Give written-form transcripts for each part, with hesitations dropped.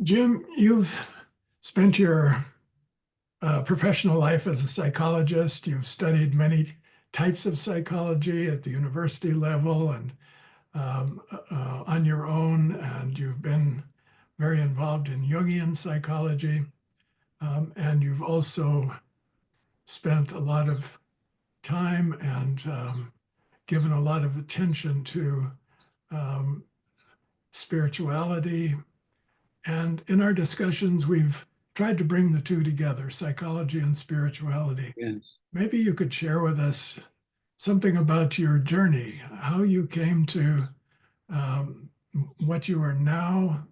Jim, you've spent your professional life as a psychologist. You've studied many types of psychology at the university level and on your own, and you've been very involved in Jungian psychology. And you've also spent a lot of time and given a lot of attention to um, spirituality. And in our discussions, we've tried to bring the two together, psychology and spirituality. Yes. Maybe you could share with us something about your journey, how you came to um, what you are now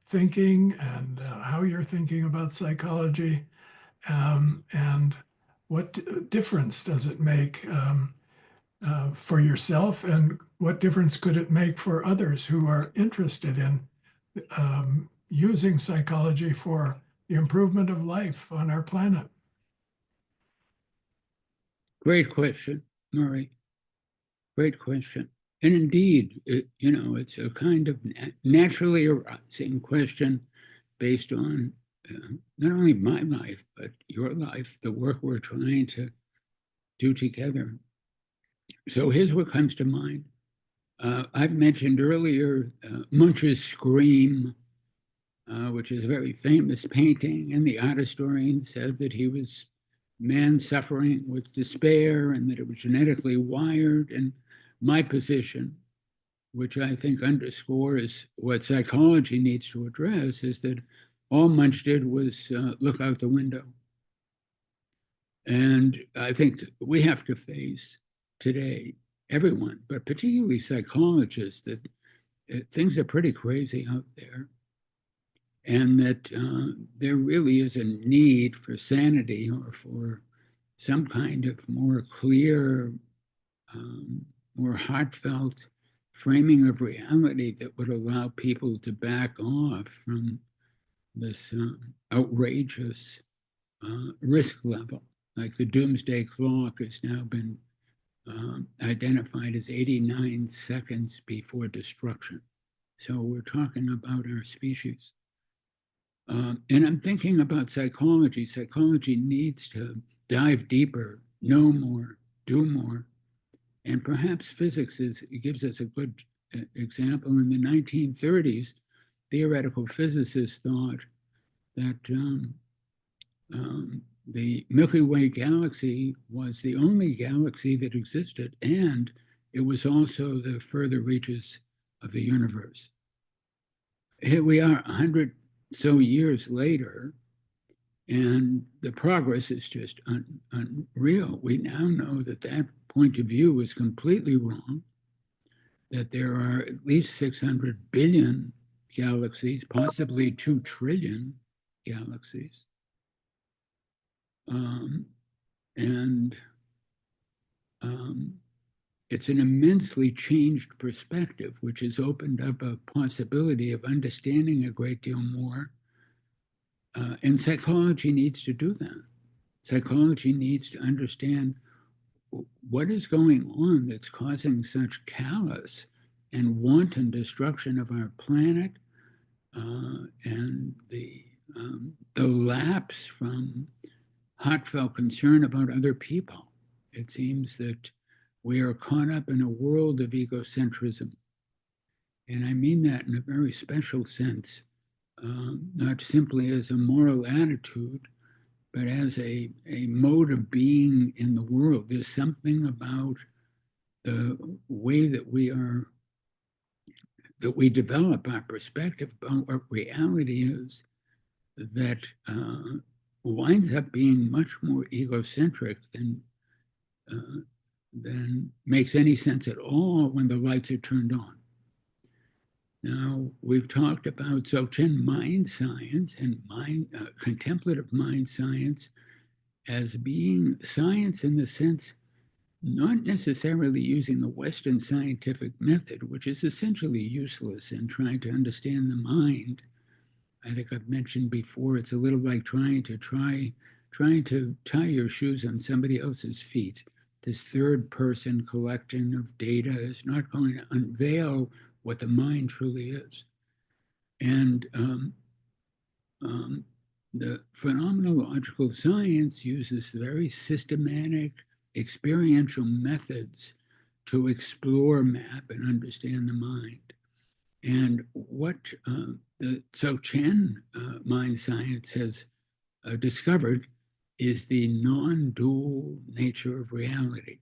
thinking, and how you're thinking about psychology, and what difference does it make for yourself, and what difference could it make for others who are interested in using psychology for the improvement of life on our planet? Great question, Murray. Great question. And indeed, it's a kind of naturally arising question based on not only my life, but your life, the work we're trying to do together. So here's what comes to mind. I've mentioned earlier Munch's Scream, which is a very famous painting, and the art historian said that he was man suffering with despair and that it was genetically wired. And my position, which I think underscores what psychology needs to address, is that all Munch did was look out the window. And I think we have to face today, everyone, but particularly psychologists, that things are pretty crazy out there, and that there really is a need for sanity or for some kind of more clear, more heartfelt framing of reality that would allow people to back off from this outrageous risk level. Like the doomsday clock has now been identified as 89 seconds before destruction. So we're talking about our species. And I'm thinking about psychology. Psychology needs to dive deeper, know more, do more. And perhaps physics gives us a good example. In the 1930s, theoretical physicists thought that the Milky Way galaxy was the only galaxy that existed, and it was also the further reaches of the universe. Here we are 100 so years later, and the progress is just unreal. We now know that that point of view is completely wrong, that there are at least 600 billion galaxies, possibly 2 trillion galaxies. And it's an immensely changed perspective, which has opened up a possibility of understanding a great deal more. And psychology needs to do that. Psychology needs to understand what is going on that's causing such callous and wanton destruction of our planet, and the lapse from heartfelt concern about other people. It seems that we are caught up in a world of egocentrism. And I mean that in a very special sense, not simply as a moral attitude, but as a mode of being in the world. There's something about the way that we develop our perspective about what reality is that winds up being much more egocentric than makes any sense at all when the lights are turned on. Now, we've talked about Dzogchen mind science and contemplative mind science as being science in the sense not necessarily using the Western scientific method, which is essentially useless in trying to understand the mind. I think I've mentioned before, it's a little like trying to tie your shoes on somebody else's feet. This third person collection of data is not going to unveil what the mind truly is. And the phenomenological science uses very systematic experiential methods to explore, map, and understand the mind. And what the Dzogchen mind science has discovered is the non-dual nature of reality.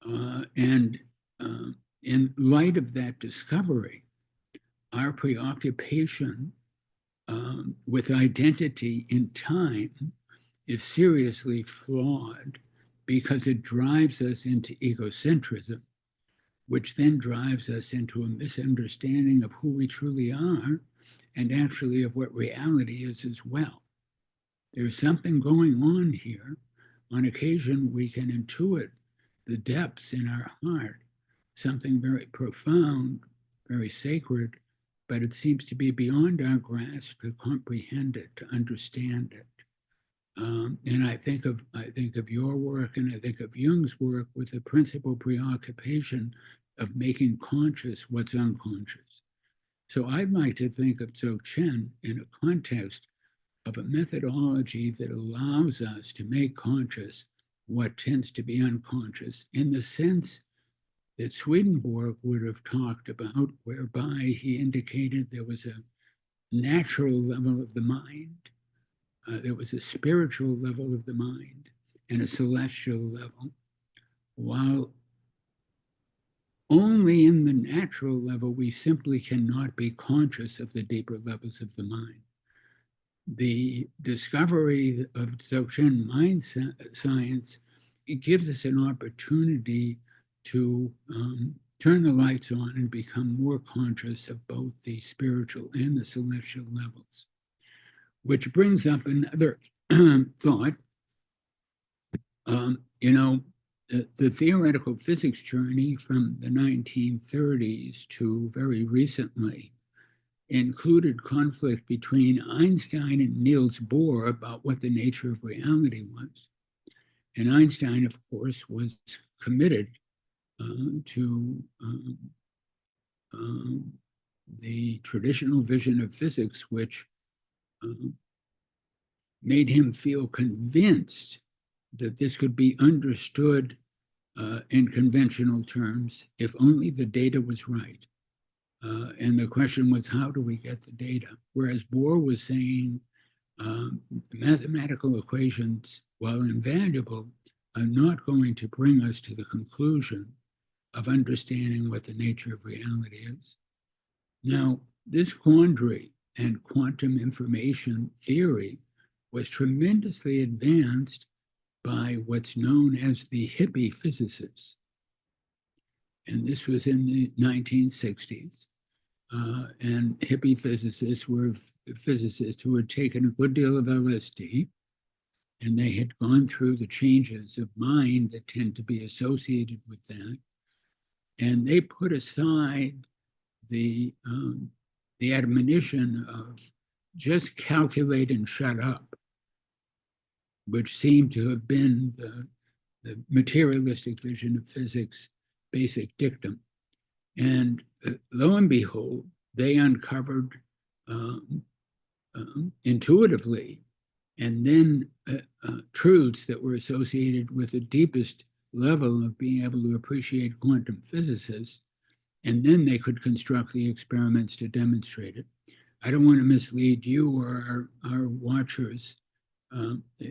And in light of that discovery, our preoccupation with identity in time is seriously flawed because it drives us into egocentrism, which then drives us into a misunderstanding of who we truly are and actually of what reality is as well. There's something going on here. On occasion, we can intuit the depths in our heart, something very profound, very sacred, but it seems to be beyond our grasp to comprehend it, to understand it. And I think of your work, and I think of Jung's work with the principal preoccupation of making conscious what's unconscious. So I'd like to think of Dzogchen in a context of a methodology that allows us to make conscious what tends to be unconscious, in the sense that Swedenborg would have talked about, whereby he indicated there was a natural level of the mind, there was a spiritual level of the mind, and a celestial level, while only in the natural level we simply cannot be conscious of the deeper levels of the mind. The discovery of Dzogchen mind science, it gives us an opportunity to turn the lights on and become more conscious of both the spiritual and the celestial levels. Which brings up another thought. The theoretical physics journey from the 1930s to very recently included conflict between Einstein and Niels Bohr about what the nature of reality was. And Einstein, of course, was committed to the traditional vision of physics, which made him feel convinced that this could be understood in conventional terms if only the data was right. And the question was, how do we get the data? Whereas Bohr was saying mathematical equations, while invaluable, are not going to bring us to the conclusion of understanding what the nature of reality is. Now, this quandary and quantum information theory was tremendously advanced by what's known as the hippie physicists. And this was in the 1960s. And hippie physicists were physicists who had taken a good deal of LSD, and they had gone through the changes of mind that tend to be associated with that. And they put aside the admonition of just calculate and shut up, which seemed to have been the materialistic vision of physics' basic dictum. And lo and behold, they uncovered intuitively, and then truths that were associated with the deepest level of being able to appreciate quantum physicists, and then they could construct the experiments to demonstrate it. I don't want to mislead you or our watchers.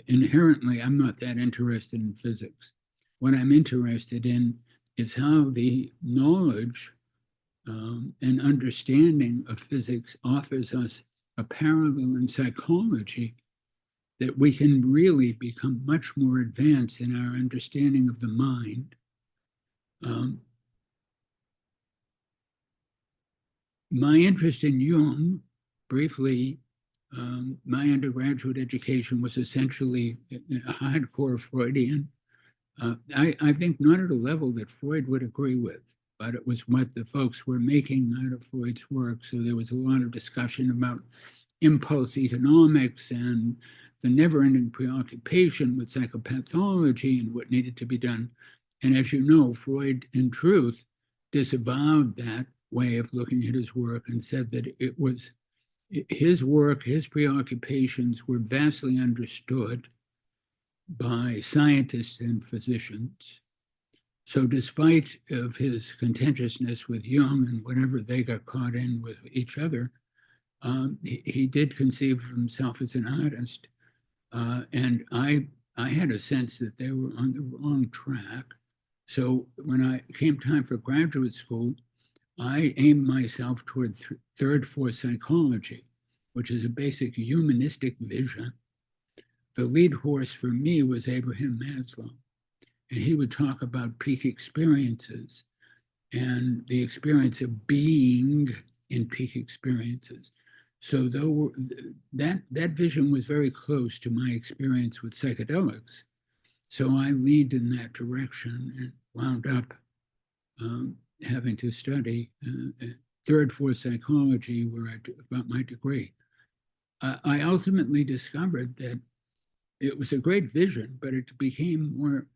Inherently, I'm not that interested in physics. What I'm interested in is how the knowledge and understanding of physics offers us a parallel in psychology that we can really become much more advanced in our understanding of the mind. My interest in Jung, briefly, my undergraduate education was essentially a hardcore Freudian. I think not at a level that Freud would agree with, but it was what the folks were making out of Freud's work. So there was a lot of discussion about impulse economics and the never-ending preoccupation with psychopathology and what needed to be done. And as you know, Freud, in truth, disavowed that way of looking at his work and said that it was his work, his preoccupations were vastly understood by scientists and physicians. So despite of his contentiousness with Jung and whatever they got caught in with each other, he did conceive of himself as an artist. And I had a sense that they were on the wrong track. So when I came time for graduate school, I aimed myself toward third force psychology, which is a basic humanistic vision. The lead horse for me was Abraham Maslow, and he would talk about peak experiences and the experience of being in peak experiences. So though that vision was very close to my experience with psychedelics, so I leaned in that direction and wound up having to study third force psychology, where I got my degree. I ultimately discovered that it was a great vision, but it became more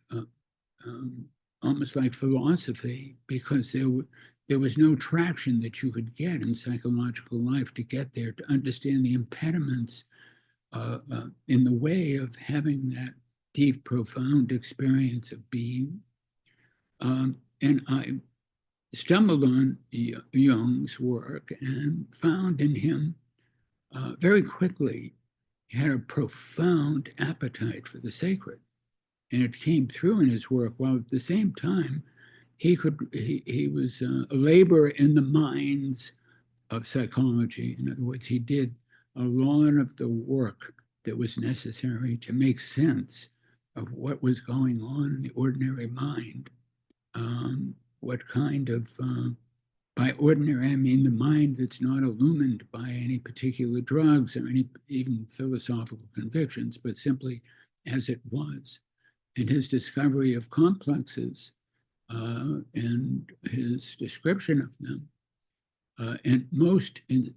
almost like philosophy, because there was no traction that you could get in psychological life to get there, to understand the impediments in the way of having that deep, profound experience of being. And I stumbled on Jung's work and found in him very quickly he had a profound appetite for the sacred, and it came through in his work. While at the same time, he was a laborer in the minds of psychology. In other words, he did a lot of the work that was necessary to make sense of what was going on in the ordinary mind. What kind of, by ordinary, I mean the mind that's not illumined by any particular drugs or any even philosophical convictions, but simply as it was. And his discovery of complexes and his description of them, and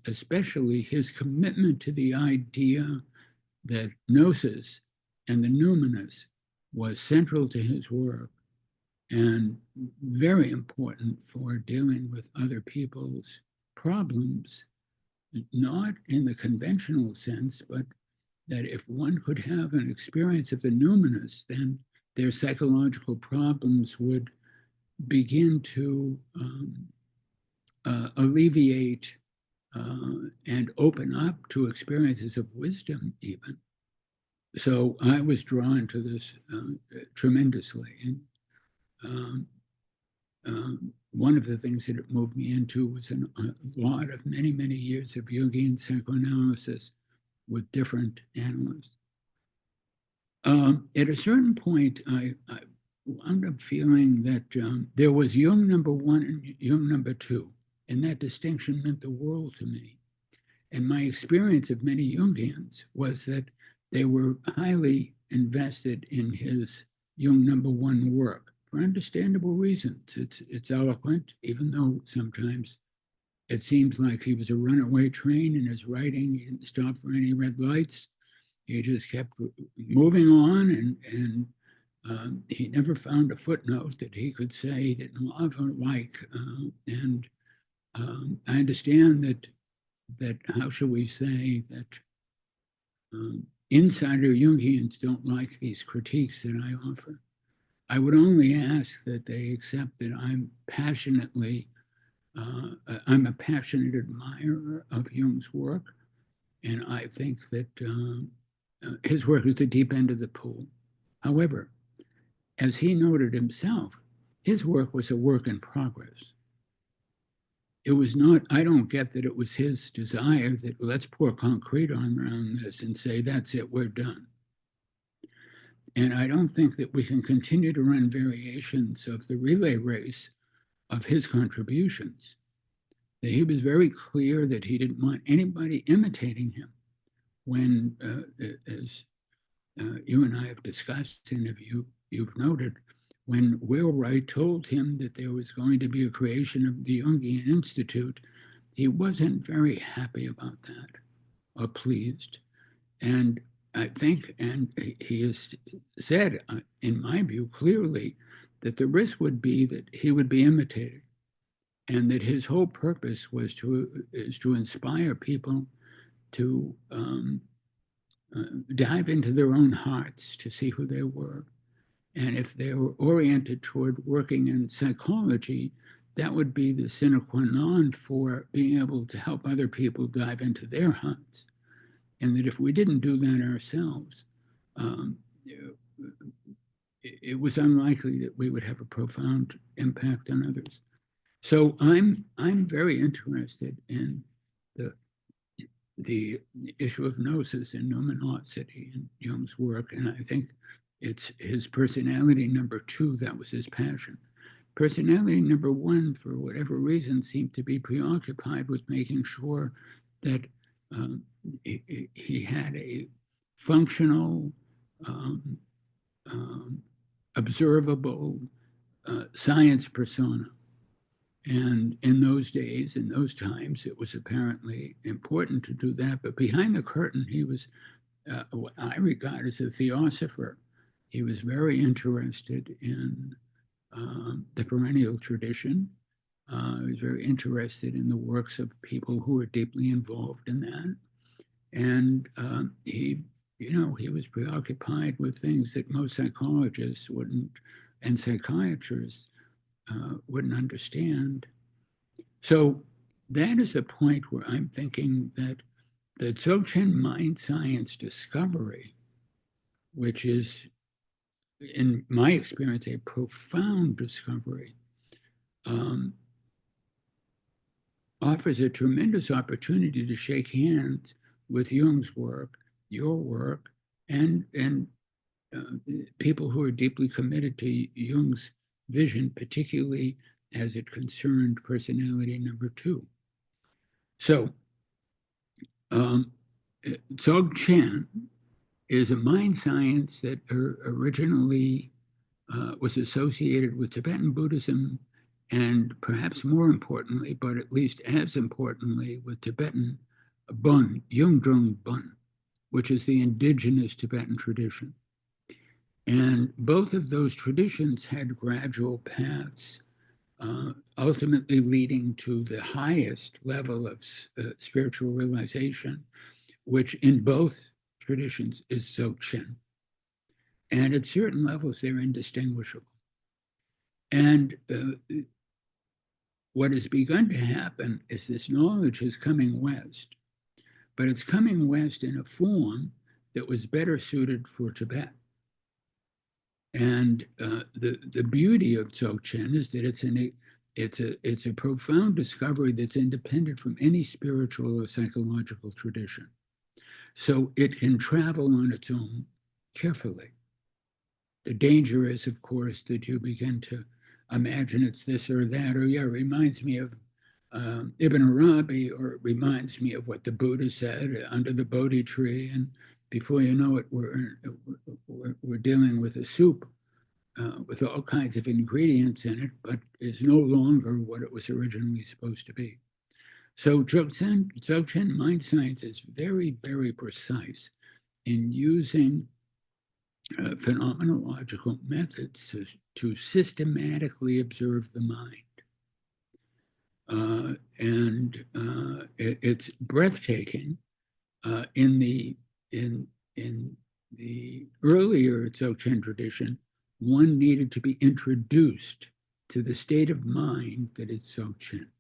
especially his commitment to the idea that Gnosis and the numinous was central to his work and very important for dealing with other people's problems, not in the conventional sense, but that if one could have an experience of the numinous, then their psychological problems would begin to alleviate and open up to experiences of wisdom even. So I was drawn to this tremendously. And one of the things that it moved me into was a lot of many, many years of Jungian psychoanalysis with different analysts. At a certain point, I wound up feeling that there was Jung number one and Jung number two, and that distinction meant the world to me. And my experience of many Jungians was that they were highly invested in his Jung number one work for understandable reasons. It's eloquent, even though sometimes it seemed like he was a runaway train in his writing. He didn't stop for any red lights. He just kept moving on, and he never found a footnote that he could say he didn't love or like. And I understand that how shall we say that insider Jungians don't like these critiques that I offer. I would only ask that they accept that I'm a passionate admirer of Jung's work, and I think that his work is the deep end of the pool. However, as he noted himself, his work was a work in progress. It was not, I don't get that it was his desire that let's pour concrete on around this and say, that's it, we're done. And I don't think that we can continue to run variations of the relay race of his contributions. That he was very clear that he didn't want anybody imitating him when, as you and I have discussed, and if you've noted, when Wheelwright told him that there was going to be a creation of the Jungian Institute, he wasn't very happy about that or pleased. And I think, and he has said, in my view, clearly, that the risk would be that he would be imitated. and that his whole purpose was to inspire people to dive into their own hearts to see who they were. And if they were oriented toward working in psychology, that would be the sine qua non for being able to help other people dive into their hearts. And that if we didn't do that ourselves, it was unlikely that we would have a profound impact on others. So I'm very interested in the issue of gnosis and numinosity in Jung's work, and I think it's his personality number 2 that was his passion. Personality number 1, for whatever reason, seemed to be preoccupied with making sure that he had a functional, observable science persona. And in those days, in those times, it was apparently important to do that. But behind the curtain, he was what I regard as a theosopher. He was very interested in the perennial tradition. He was very interested in the works of people who were deeply involved in that. And he was preoccupied with things that most psychologists wouldn't, and psychiatrists wouldn't understand. So that is a point where I'm thinking that the Dzogchen mind science discovery, which is, in my experience, a profound discovery, offers a tremendous opportunity to shake hands with Jung's work, your work, and people who are deeply committed to Jung's vision, particularly as it concerned personality number 2. So Dzogchen is a mind science that originally was associated with Tibetan Buddhism, and perhaps more importantly, but at least as importantly, with Tibetan Bön, Yungdrung Bön, which is the indigenous Tibetan tradition. And both of those traditions had gradual paths, ultimately leading to the highest level of spiritual realization, which in both traditions is Dzogchen. And at certain levels, they're indistinguishable. And what has begun to happen is this knowledge is coming west, but it's coming west in a form that was better suited for Tibet. And the beauty of Dzogchen is that it's a profound discovery that's independent from any spiritual or psychological tradition. So it can travel on its own carefully. The danger is, of course, that you begin to imagine it's this or that, or yeah, it reminds me of Ibn Arabi, or it reminds me of what the Buddha said under the Bodhi tree, and before you know it, we're dealing with a soup with all kinds of ingredients in it, but is no longer what it was originally supposed to be. So Dzogchen mind science is very, very precise in using phenomenological methods to systematically observe the mind. It's breathtaking. In the earlier Dzogchen tradition, one needed to be introduced to the state of mind that is Dzogchen.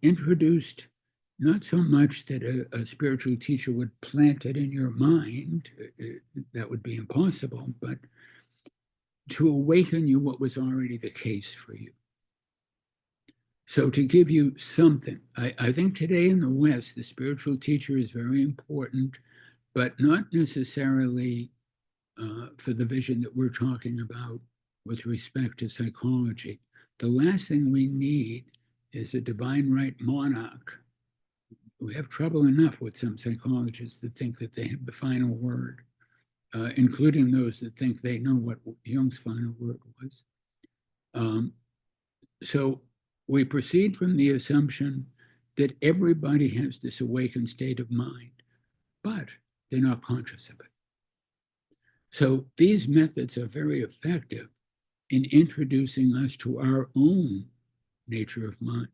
Introduced, not so much that a spiritual teacher would plant it in your mind, that would be impossible, but to awaken you what was already the case for you. So to give you something, I think today in the West, the spiritual teacher is very important, but not necessarily for the vision that we're talking about with respect to psychology. The last thing we need is a divine right monarch. We have trouble enough with some psychologists that think that they have the final word, including those that think they know what Jung's final word was. So we proceed from the assumption that everybody has this awakened state of mind, but they're not conscious of it. So these methods are very effective in introducing us to our own nature of mind.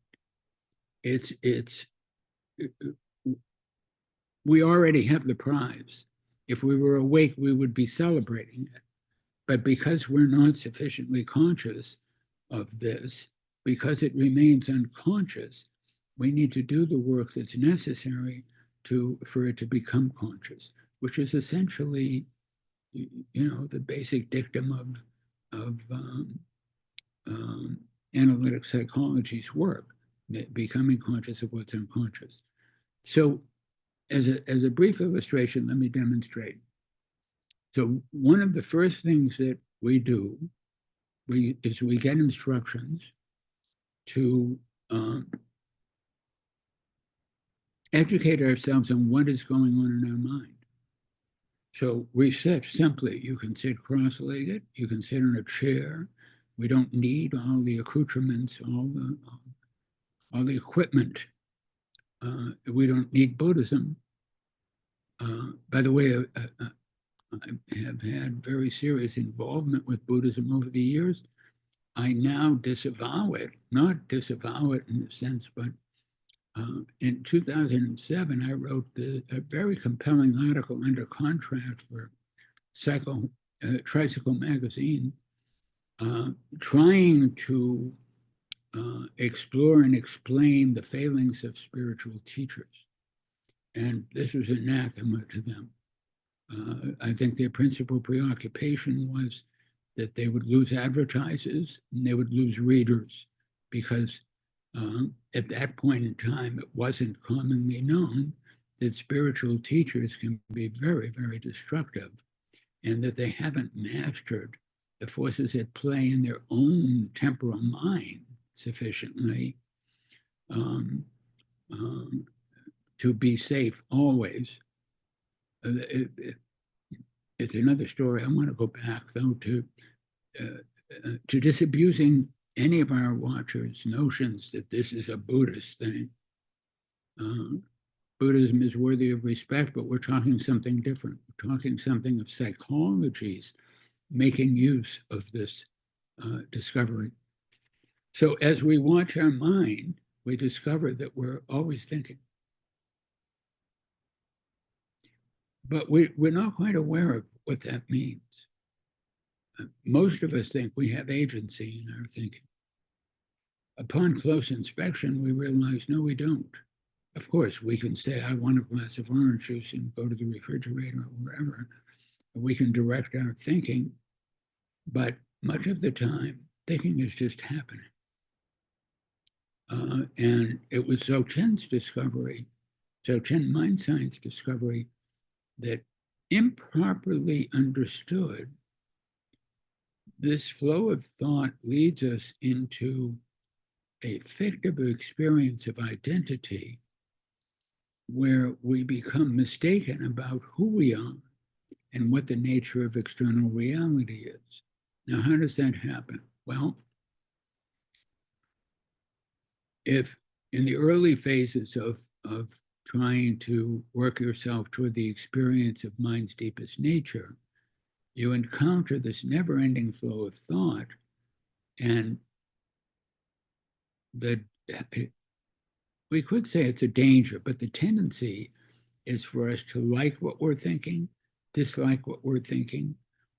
We already have the prize. If we were awake, we would be celebrating it. But because we're not sufficiently conscious of this, because it remains unconscious, we need to do the work that's necessary for it to become conscious, which is essentially, the basic dictum of analytic psychology's work, becoming conscious of what's unconscious. So as a brief illustration, let me demonstrate. So one of the first things that we do is we get instructions to educate ourselves on what is going on in our mind. So we sit simply. You can sit cross-legged. You can sit in a chair. We don't need all the accoutrements, all the equipment. We don't need Buddhism. By the way, I have had very serious involvement with Buddhism over the years. I now disavow it, not disavow it in a sense, but in 2007, I wrote a very compelling article under contract for Tricycle magazine, trying to explore and explain the failings of spiritual teachers. And this was anathema to them. I think their principal preoccupation was that they would lose advertisers and they would lose readers, because at that point in time, it wasn't commonly known that spiritual teachers can be very, very destructive, and that they haven't mastered the forces at play in their own temporal mind sufficiently to be safe always. It's another story. I want to go back, though, to disabusing any of our watchers' notions that this is a Buddhist thing. Buddhism is worthy of respect, but we're talking something different. We're talking something of psychology's making use of this discovery. So as we watch our mind, we discover that we're always thinking. But we're not quite aware of what that means. Most of us think we have agency in our thinking. Upon close inspection, we realize, no, we don't. Of course, we can say, I want a glass of orange juice, and go to the refrigerator or wherever. We can direct our thinking, but much of the time, thinking is just happening. And it was Dzogchen's discovery, Dzogchen mind science discovery, that improperly understood, this flow of thought leads us into a fictive experience of identity where we become mistaken about who we are and what the nature of external reality is. Now, how does that happen? Well, if in the early phases of trying to work yourself toward the experience of mind's deepest nature, you encounter this never-ending flow of thought, and we could say it's a danger, but the tendency is for us to like what we're thinking, dislike what we're thinking,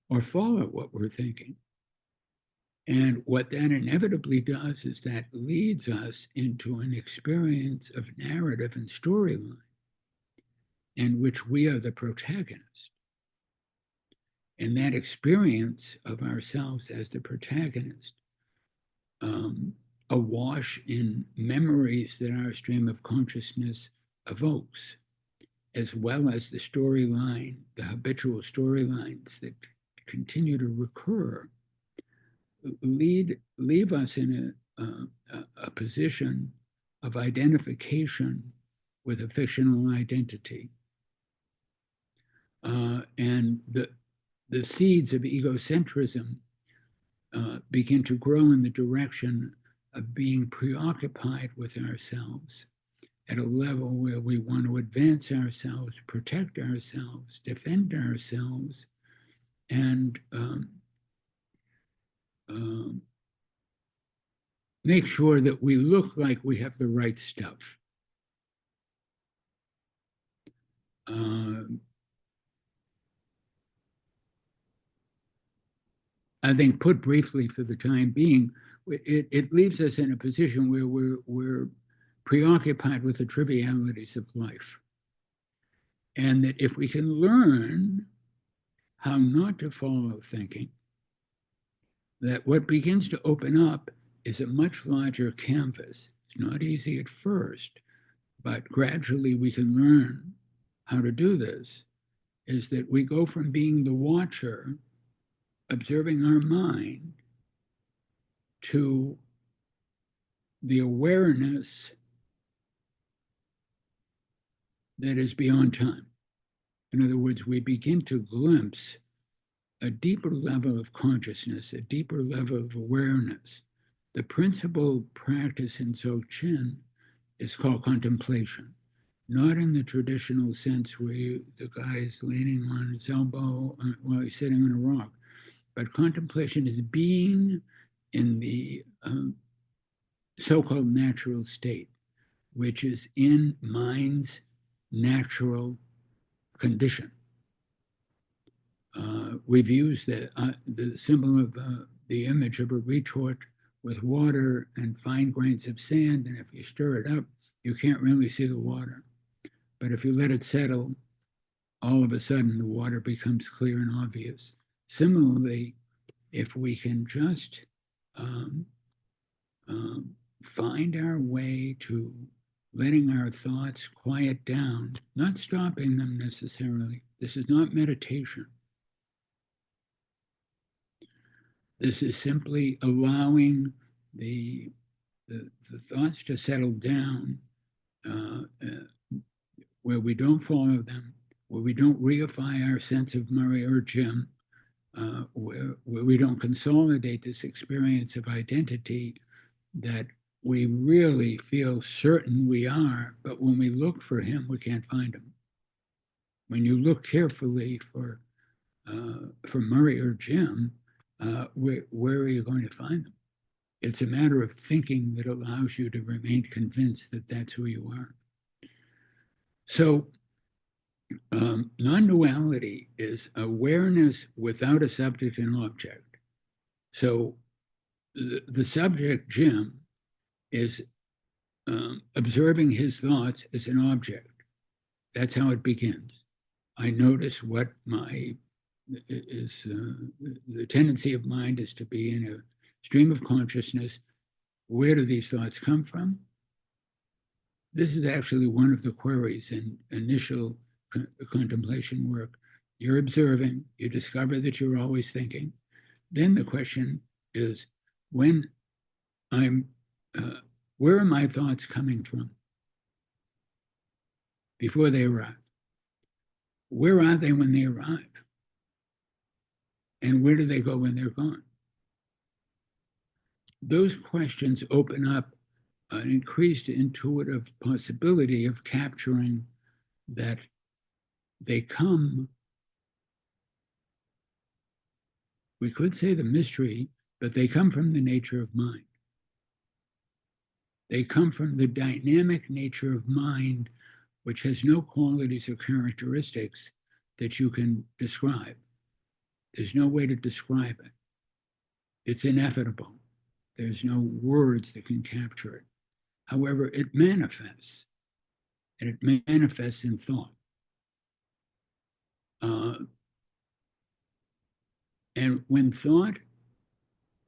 or follow what we're thinking. And what that inevitably does is that leads us into an experience of narrative and storyline in which we are the protagonist. And that experience of ourselves as the protagonist, awash in memories that our stream of consciousness evokes, as well as the storyline, the habitual storylines that continue to recur, leave us in a position of identification with a fictional identity. And the seeds of egocentrism begin to grow in the direction of being preoccupied with ourselves at a level where we want to advance ourselves, protect ourselves, defend ourselves, and make sure that we look like we have the right stuff. I think, put briefly for the time being, it leaves us in a position where we're preoccupied with the trivialities of life. And that if we can learn how not to follow thinking, that what begins to open up is a much larger canvas. It's not easy at first, but gradually we can learn how to do this, is that we go from being the watcher, observing our mind, to the awareness that is beyond time. In other words, we begin to glimpse a deeper level of consciousness, a deeper level of awareness. The principal practice in Dzogchen is called contemplation, not in the traditional sense where the guy is leaning on his elbow while he's sitting on a rock, but contemplation is being in the so-called natural state, which is in mind's natural condition. We've used the symbol of the image of a retort with water and fine grains of sand, and if you stir it up, you can't really see the water. But if you let it settle, all of a sudden the water becomes clear and obvious. Similarly, if we can just find our way to letting our thoughts quiet down, not stopping them necessarily. This is not meditation. This is simply allowing the thoughts to settle down, where we don't follow them, where we don't reify our sense of Murray or Jim, where we don't consolidate this experience of identity that we really feel certain we are, but when we look for him, we can't find him. When you look carefully for Murray or Jim, where are you going to find them? It's a matter of thinking that allows you to remain convinced that that's who you are. So non-duality is awareness without a subject and object. So the subject, Jim, is observing his thoughts as an object. That's how it begins. I notice what my is the tendency of mind is to be in a stream of consciousness. Where do these thoughts come from? This is actually one of the queries in initial contemplation work. You're observing, you discover that you're always thinking. Then the question is, when I'm, where are my thoughts coming from before they arrive? Where are they when they arrive? And where do they go when they're gone? Those questions open up an increased intuitive possibility of capturing that they come, we could say the mystery, but they come from the nature of mind. They come from the dynamic nature of mind, which has no qualities or characteristics that you can describe. There's no way to describe it. It's ineffable. There's no words that can capture it. However, it manifests, and it manifests in thought. And when thought,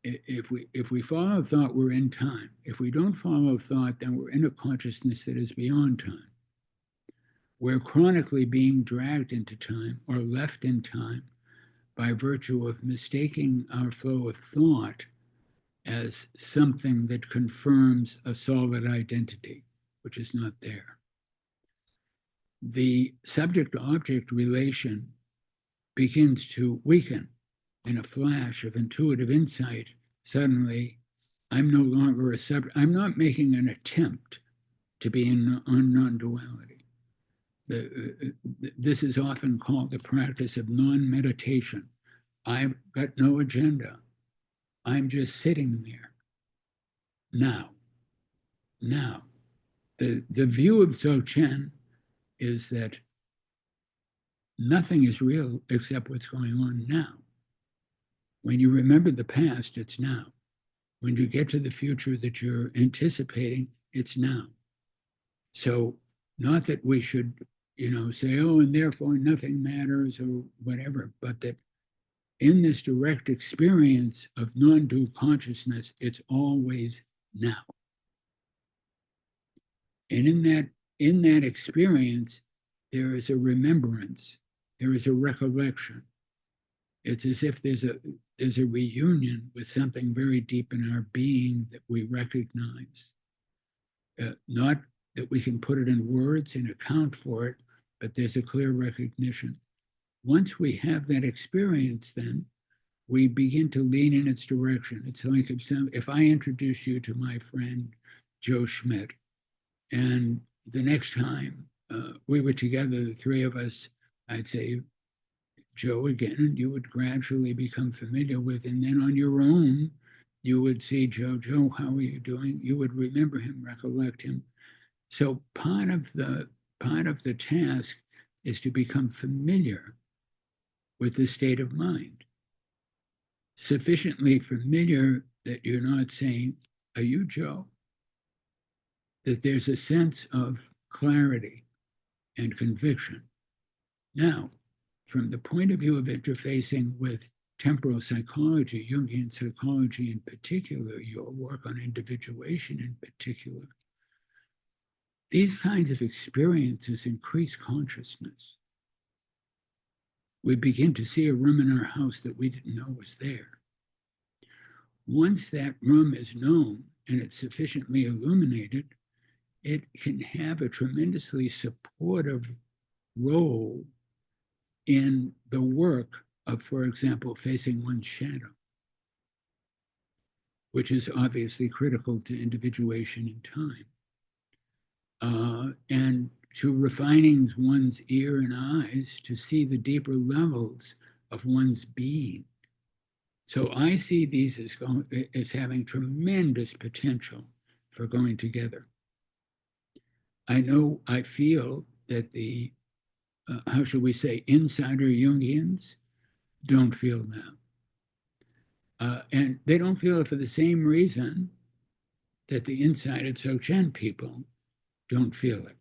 if we follow thought, we're in time. If we don't follow thought, then we're in a consciousness that is beyond time. We're chronically being dragged into time or left in time by virtue of mistaking our flow of thought as something that confirms a solid identity, which is not there. The subject-object relation begins to weaken in a flash of intuitive insight. Suddenly, I'm no longer a subject. I'm not making an attempt to be on non-duality. This is often called the practice of non-meditation. I've got no agenda. I'm just sitting there. now. Now, the view of Dzogchen is that nothing is real except what's going on now. When you remember the past, it's now. When you get to the future that you're anticipating, it's now. So not that we should, say, oh, and therefore nothing matters or whatever, but that in this direct experience of non-dual consciousness, it's always now. And in that experience, there is a remembrance, there is a recollection. It's as if there's a reunion with something very deep in our being that we recognize. Not that we can put it in words and account for it, but there's a clear recognition. Once we have that experience, then we begin to lean in its direction. It's like if I introduce you to my friend Joe Schmidt, and the next time we were together, the three of us, I'd say Joe again, and you would gradually become familiar with, and then on your own, you would see Joe, how are you doing? You would remember him, recollect him. So part of the task is to become familiar with the state of mind. Sufficiently familiar that you're not saying, are you Joe? That there's a sense of clarity and conviction. Now, from the point of view of interfacing with temporal psychology, Jungian psychology in particular, your work on individuation in particular, these kinds of experiences increase consciousness. We begin to see a room in our house that we didn't know was there. Once that room is known and it's sufficiently illuminated, it can have a tremendously supportive role in the work of, for example, facing one's shadow, which is obviously critical to individuation in time, and to refining one's ear and eyes to see the deeper levels of one's being. So I see these as having tremendous potential for going together. I feel that the, how should we say, insider Jungians don't feel that. And they don't feel it for the same reason that the insider Dzogchen people don't feel it.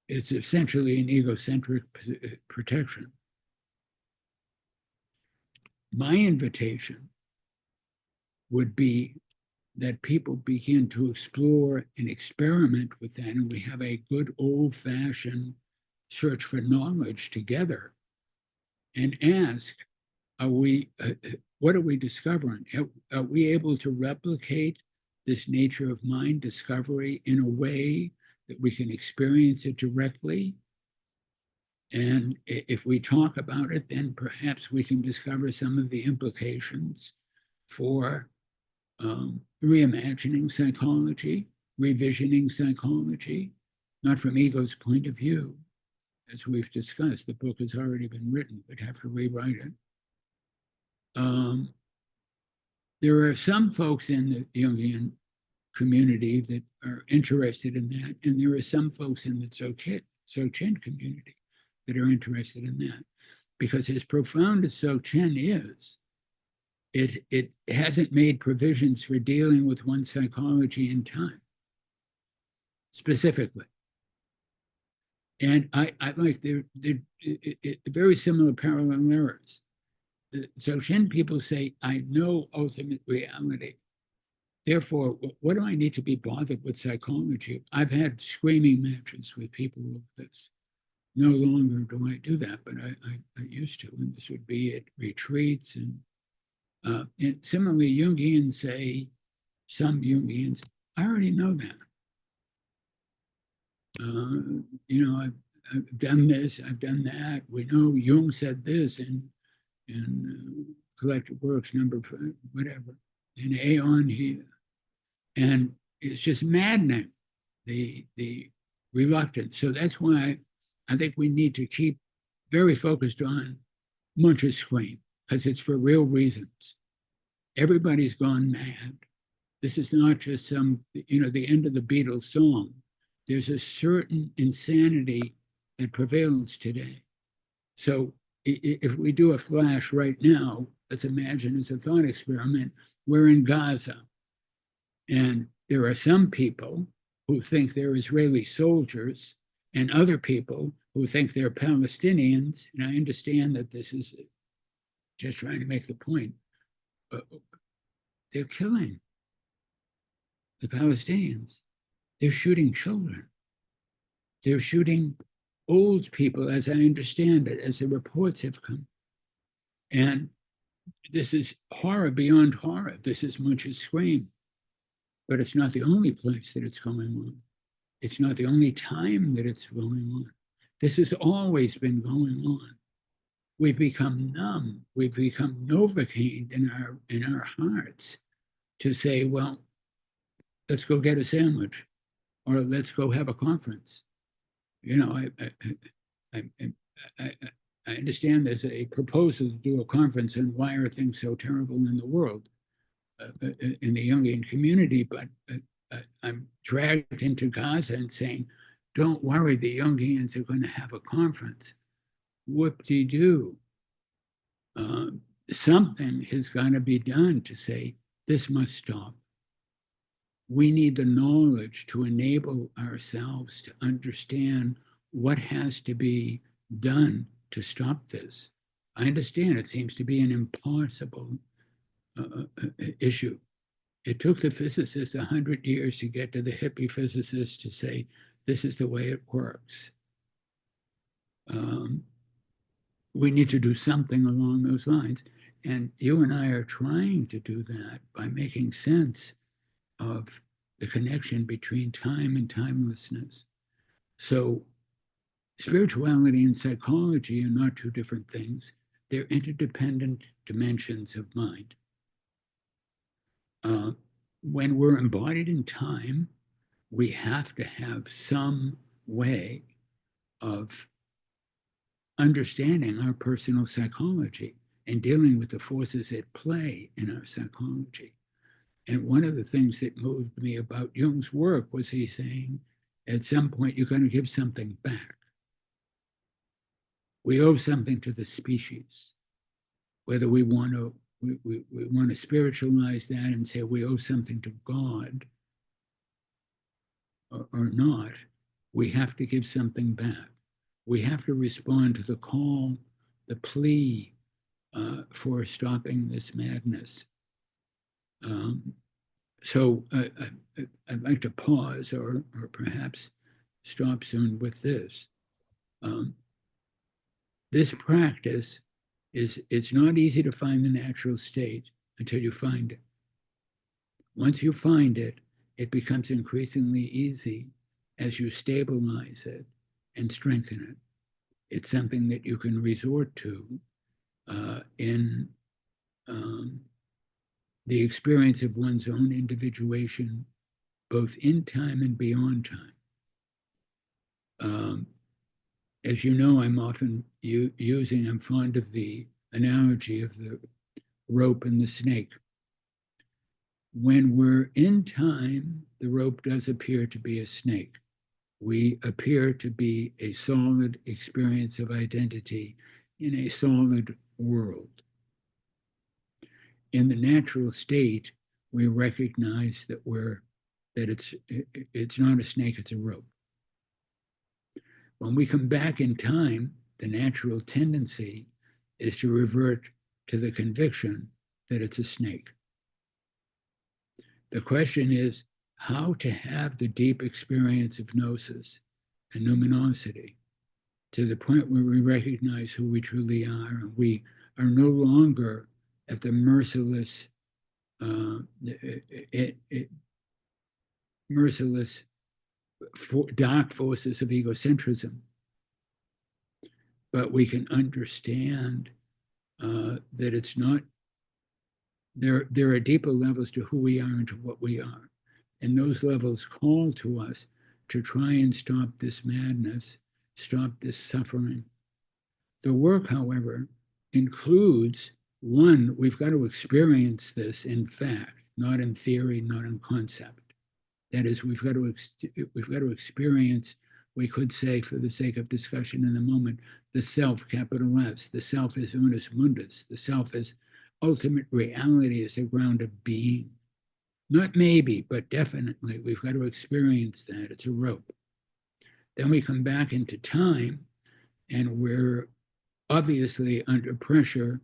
It's essentially an egocentric protection. My invitation would be that people begin to explore and experiment with that, and we have a good old-fashioned search for knowledge together and ask, what are we discovering? Are we able to replicate this nature of mind discovery in a way that we can experience it directly? And if we talk about it, then perhaps we can discover some of the implications for reimagining psychology, revisioning psychology, not from ego's point of view. As we've discussed, the book has already been written, we'd have to rewrite it. There are some folks in the Jungian community that are interested in that, and there are some folks in the Dzogchen community that are interested in that. Because as profound as Dzogchen is, it hasn't made provisions for dealing with one's psychology in time, specifically. And I like they're very similar parallel errors. The Dzogchen people say, I know ultimate reality. Therefore, what do I need to be bothered with psychology? I've had screaming matches with people over this. No longer do I do that, but I used to. And this would be at retreats. And similarly, Jungians say, some Jungians, I already know that. I've done this, I've done that. We know Jung said this in Collected Works number whatever, in Aeon here. And it's just maddening, the reluctance. So that's why I think we need to keep very focused on Munch's scream, because it's for real reasons. Everybody's gone mad. This is not just some, the end of the Beatles song. There's a certain insanity that prevails today. So if we do a flash right now, let's imagine as a thought experiment, we're in Gaza. And there are some people who think they're Israeli soldiers and other people who think they're Palestinians. And I understand that this is just trying to make the point. They're killing the Palestinians. They're shooting children. They're shooting old people, as I understand it, as the reports have come. And this is horror beyond horror. This is Munch's scream. But it's not the only place that it's going on. It's not the only time that it's going on. This has always been going on. We've become numb. We've become novocaine in our hearts to say, well, let's go get a sandwich, or let's go have a conference. I understand there's a proposal to do a conference on why are things so terrible in the world, in the Jungian community, but I'm dragged into Gaza and saying, don't worry, the Jungians are going to have a conference. Whoop-de-doo. Something has got to be done to say, this must stop. We need the knowledge to enable ourselves to understand what has to be done to stop this. I understand it seems to be an impossible issue. It took the physicists 100 years to get to the hippie physicists to say, this is the way it works. We need to do something along those lines. And you and I are trying to do that by making sense of the connection between time and timelessness. So spirituality and psychology are not two different things. They're interdependent dimensions of mind. When we're embodied in time, we have to have some way of understanding our personal psychology and dealing with the forces at play in our psychology. And one of the things that moved me about Jung's work was he saying, at some point, you're going to give something back. We owe something to the species, whether we want to spiritualize that and say we owe something to God or not. We have to give something back. We have to respond to the call, the plea for stopping this madness. So I'd like to pause or perhaps stop soon with this. This practice it's not easy to find the natural state until you find it. Once you find it, it becomes increasingly easy as you stabilize it and strengthen it. It's something that you can resort to in the experience of one's own individuation, both in time and beyond time. As you know, I'm often I'm fond of the analogy of the rope and the snake. When we're in time, the rope does appear to be a snake. We appear to be a solid experience of identity in a solid world. In the natural state, we recognize that it's not a snake, it's a rope. When we come back in time, the natural tendency is to revert to the conviction that it's a snake. The question is how to have the deep experience of gnosis and numinosity to the point where we recognize who we truly are, and we are no longer at the merciless dark forces of egocentrism. But we can understand that it's not, there are deeper levels to who we are and to what we are. And those levels call to us to try and stop this madness, stop this suffering. The work, however, includes, one, we've got to experience this in fact, not in theory, not in concept. That is, we've got to experience, we could say, for the sake of discussion in the moment, the self, capital S. The self is Unus Mundus. The self is ultimate reality, as a ground of being. Not maybe, but definitely. We've got to experience that. It's a rope. Then we come back into time, and we're obviously under pressure,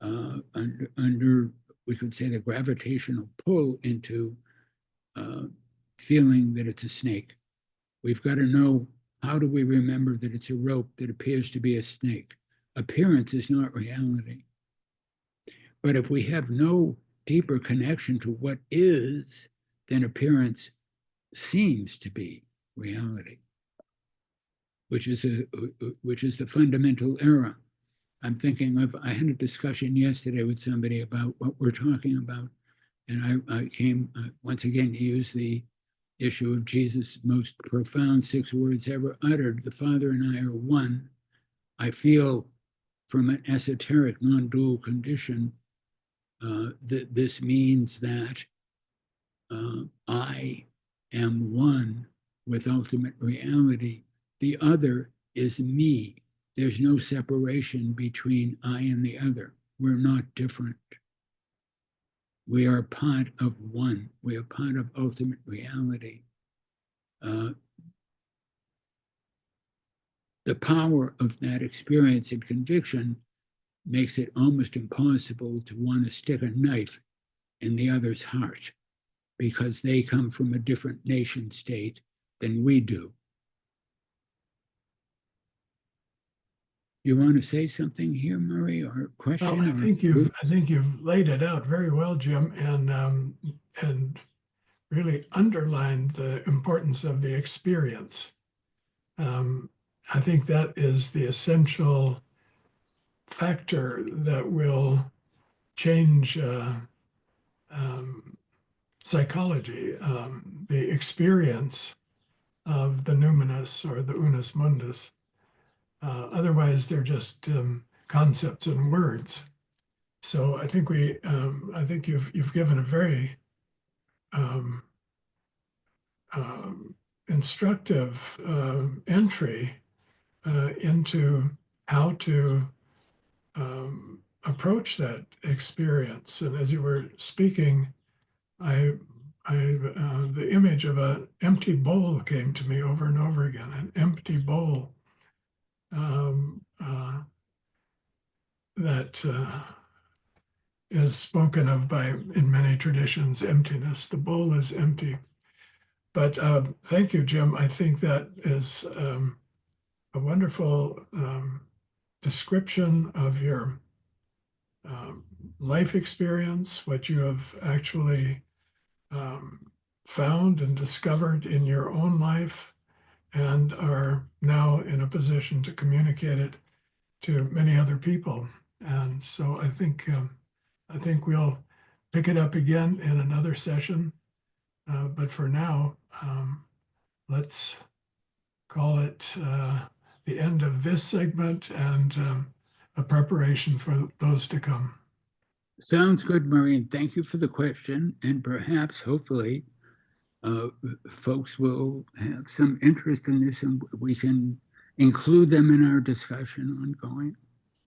under we could say, the gravitational pull into feeling that it's a snake. We've got to know, how do we remember that it's a rope that appears to be a snake? Appearance is not reality. But if we have no deeper connection to what is, then appearance seems to be reality, which is the fundamental error. I'm thinking of, I had a discussion yesterday with somebody about what we're talking about, and I came once again to use the issue of Jesus' most profound 6 words ever uttered: the Father and I are one. I feel, from an esoteric non-dual condition, that this means that I am one with ultimate reality. The other is me. There's no separation between I and the other. We're not different. We are part of one. We are part of ultimate reality. The power of that experience and conviction makes it almost impossible to want to stick a knife in the other's heart, because they come from a different nation state than we do. You want to say something here, Murray, or a question? Well, I think you've laid it out very well, Jim, and really underlined the importance of the experience. I think that is the essential factor that will change psychology, the experience of the numinous or the unus mundus. Otherwise, they're just concepts and words. So I think I think you've given a very instructive entry into how to approach that experience. And as you were speaking, the image of an empty bowl came to me over and over again. An empty bowl that is spoken of by, in many traditions, emptiness. The bowl is empty. But thank you, Jim. I think that is a wonderful description of your life experience, what you have actually found and discovered in your own life, and are now in a position to communicate it to many other people. And so I think we'll pick it up again in another session. But for now, let's call it the end of this segment and a preparation for those to come. Sounds good, Murray, and thank you for the question. And perhaps, hopefully, folks will have some interest in this, and we can include them in our discussion ongoing.